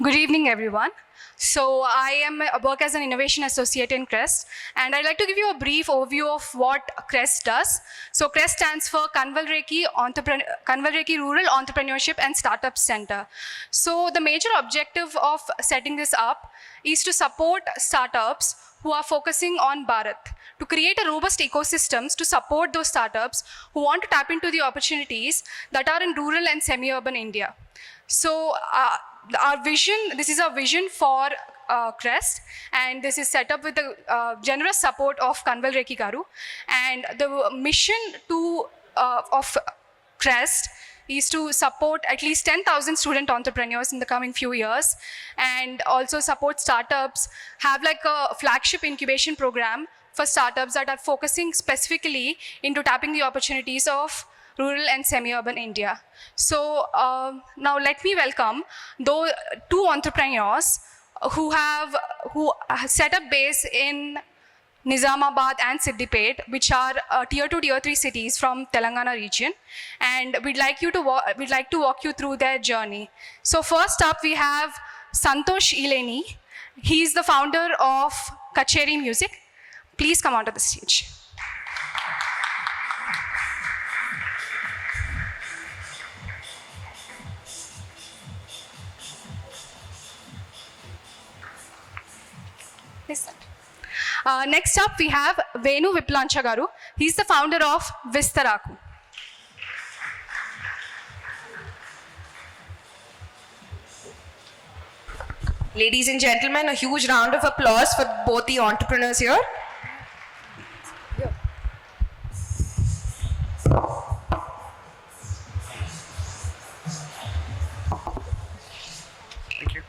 Good evening, everyone. So I work as an innovation associate in CREST, and I'd like to give you a brief overview of what CREST does. So CREST stands for Kanvalreki Rural Entrepreneurship and Startup Center. So the major objective of setting this up is to support startups who are focusing on Bharat, to create a robust ecosystems to support those startups who want to tap into the opportunities that are in rural and semi-urban India. So this is our vision for CREST, and this is set up with the generous support of Kanval Reki Garu. And the mission of CREST is to support at least 10,000 student entrepreneurs in the coming few years, and also support startups, have like a flagship incubation program for startups that are focusing specifically into tapping the opportunities of rural and semi-urban India. So now let me welcome two entrepreneurs who set up base in Nizamabad and Siddipet, which are tier 2, tier 3 cities from Telangana region, and we'd like to walk you through their journey. So first up, we have Santosh Ileni. He's the founder of Kacheri Music. Please come onto the stage. Next up, we have Venugopal Rao Vippulancha. He's the founder of Vistaraaku. Ladies and gentlemen, a huge round of applause for both the entrepreneurs here. Thank you.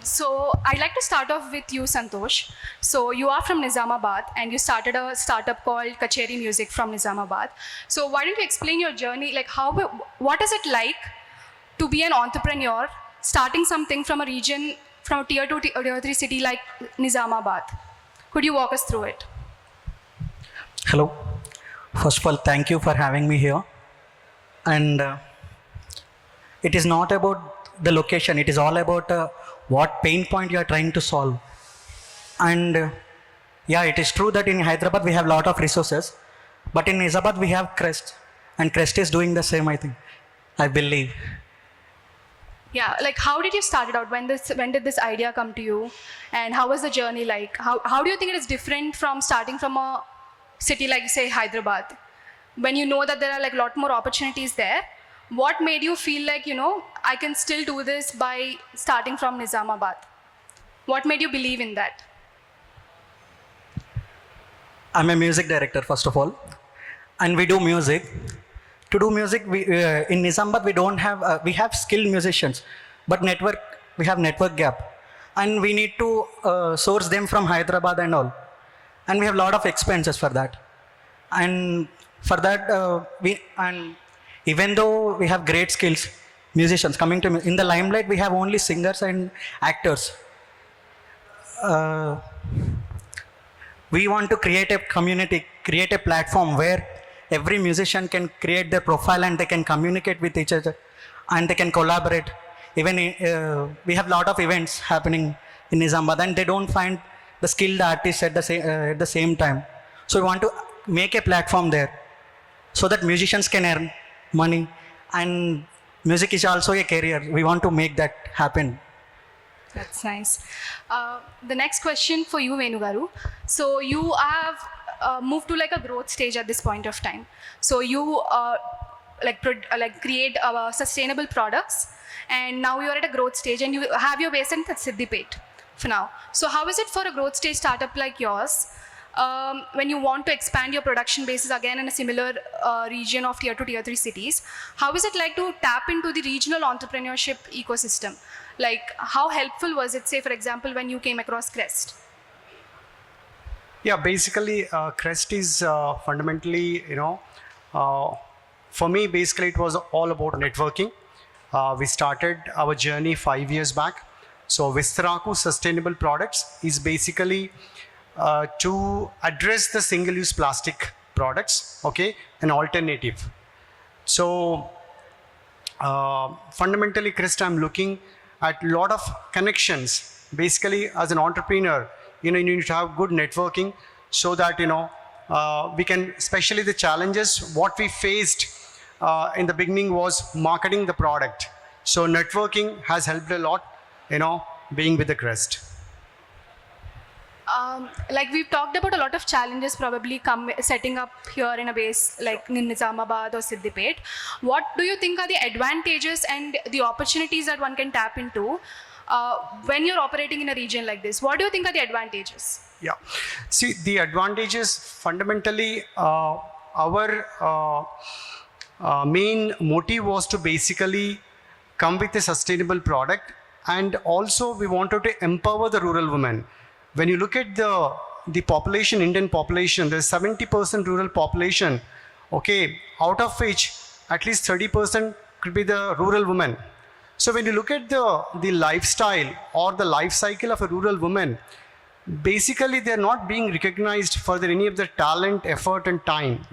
So I'd like to start off with you, Santosh. So you are from Nizamabad, and you started a startup called Kacheri Music from Nizamabad. So why don't you explain your journey? Like what is it like to be an entrepreneur starting something from a region, from a tier 2, tier 3 city like Nizamabad? Could you walk us through it? Hello. First of all, thank you for having me here. And it is not about the location. It is all about what pain point you are trying to solve. And yeah, it is true that in Hyderabad we have a lot of resources, but in Nizamabad we have CREST, and CREST is doing the same, I think, I believe. Yeah, like how did you start it out? When did this idea come to you, and how was the journey like? How do you think it is different from starting from a city like, say, Hyderabad, when you know that there are like a lot more opportunities there? What made you feel like, I can still do this by starting from Nizamabad? What made you believe in that? I'm a music director, first of all, and we do music. To do music, in Nizamabad we don't have, we have skilled musicians, but we have network gap, and we need to source them from Hyderabad and all, and we have a lot of expenses for that. And for that, even though we have great skills, musicians coming to in the limelight, we have only singers and actors. We want to create a community, create a platform where every musician can create their profile and they can communicate with each other and they can collaborate. Even we have a lot of events happening in Nizamabad, and they don't find the skilled artists at the same time. So we want to make a platform there so that musicians can earn money, and music is also a career. We want to make that happen. That's nice. The next question for you, Venugaru. So you have moved to like a growth stage at this point of time. So you create sustainable products, and now you are at a growth stage, and you have your base in Siddipet for now. So how is it for a growth stage startup like yours, when you want to expand your production bases again in a similar region of tier 2, tier 3 cities? How is it like to tap into the regional entrepreneurship ecosystem? Like, how helpful was it, say, for example, when you came across CREST? Yeah, basically, CREST is fundamentally, for me, basically, it was all about networking. We started our journey 5 years back. So, Vistaraaku Sustainable Products is basically to address the single-use plastic products, okay, an alternative. So fundamentally, Chris, I'm looking at a lot of connections. Basically, as an entrepreneur, you need to have good networking so that, we can, especially the challenges, what we faced in the beginning was marketing the product. So networking has helped a lot, being with the Crest. Like we've talked about a lot of challenges probably setting up here in a base like in Nizamabad or Siddipet. What do you think are the advantages and the opportunities that one can tap into when you're operating in a region like this? What do you think are the advantages? Yeah. See, the advantages fundamentally, our main motive was to basically come with a sustainable product, and also we wanted to empower the rural women. When you look at the population, Indian population, there's 70% rural population, okay, out of which at least 30% could be the rural women. So when you look at the lifestyle or the life cycle of a rural woman, basically they're not being recognized for any of their talent, effort and time.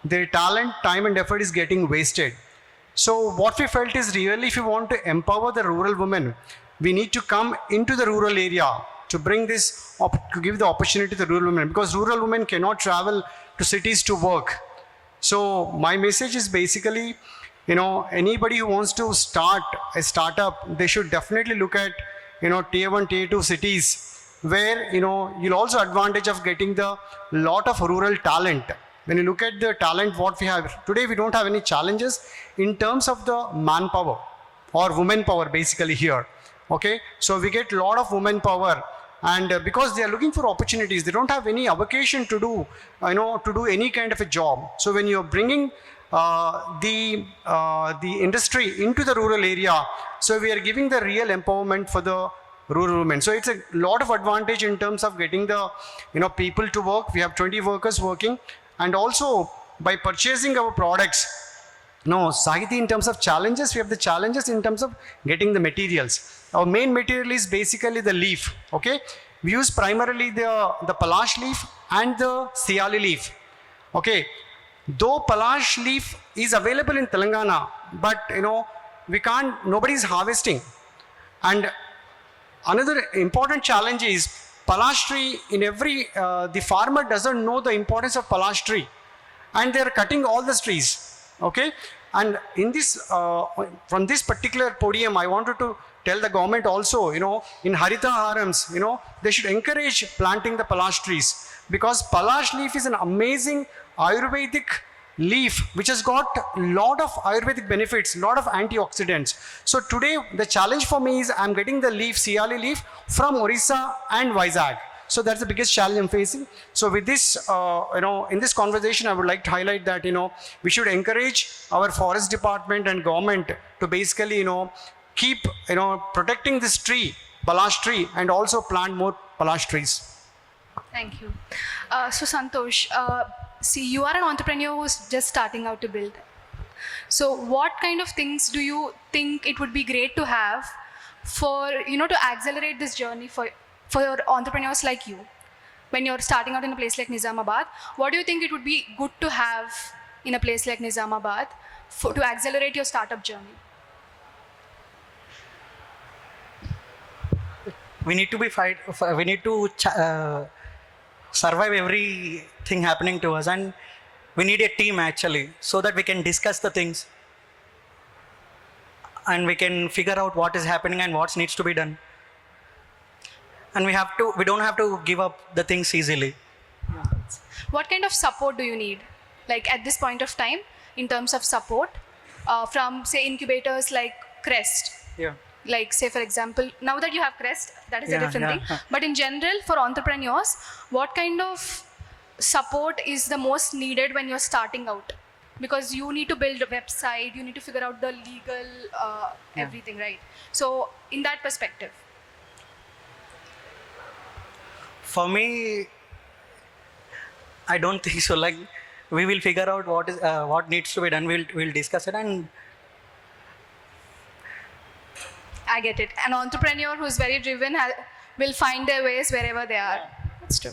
Their talent, time and effort is getting wasted. So what we felt is really, if you want to empower the rural women, we need to come into the rural area to bring this, to give the opportunity to the rural women, because rural women cannot travel to cities to work. So my message is basically, anybody who wants to start a startup, they should definitely look at, tier 1, tier 2 cities, where, you'll also advantage of getting the lot of rural talent. When you look at the talent, what we have today, we don't have any challenges in terms of the manpower or women power basically here. Okay, so we get a lot of women power, and because they are looking for opportunities, they don't have any avocation to do, to do any kind of a job. So when you're bringing the industry into the rural area, so we are giving the real empowerment for the rural women. So it's a lot of advantage in terms of getting the people to work. We have 20 workers working, and also by purchasing our products. No, Sahiti, in terms of challenges, we have the challenges in terms of getting the materials. Our main material is basically the leaf, okay? We use primarily the palash leaf and the siali leaf, okay? Though palash leaf is available in Telangana, but, nobody is harvesting. And another important challenge is palash tree the farmer doesn't know the importance of palash tree, and they're cutting all the trees, okay? And in this, from this particular podium, I wanted to tell the government also, in Harita Harams, they should encourage planting the palash trees, because palash leaf is an amazing Ayurvedic leaf which has got a lot of Ayurvedic benefits, a lot of antioxidants. So today the challenge for me is I'm getting the leaf, siali leaf from Orissa and Vizag. So that's the biggest challenge I'm facing. So with this, in this conversation, I would like to highlight that, we should encourage our forest department and government to basically, keep, protecting this tree, palash tree, and also plant more palash trees. Thank you. So Santosh, see, you are an entrepreneur who's just starting out to build. So what kind of things do you think it would be great to have for, to accelerate this journey for entrepreneurs like you? When you're starting out in a place like Nizamabad, what do you think it would be good to have in a place like Nizamabad to accelerate your startup journey? We need to survive everything happening to us, and we need a team actually, so that we can discuss the things and we can figure out what is happening and what needs to be done. And we don't have to give up the things easily. What kind of support do you need, like at this point of time, in terms of support from, say, incubators like Crest? Yeah. Like, say, for example, now that you have Crest, that is a different thing. But in general, for entrepreneurs, what kind of support is the most needed when you're starting out? Because you need to build a website, you need to figure out the legal everything, right? So, in that perspective. For me, I don't think so. Like, we will figure out what needs to be done. We'll discuss it, and I get it. An entrepreneur who's very driven will find their ways wherever they are. That's true.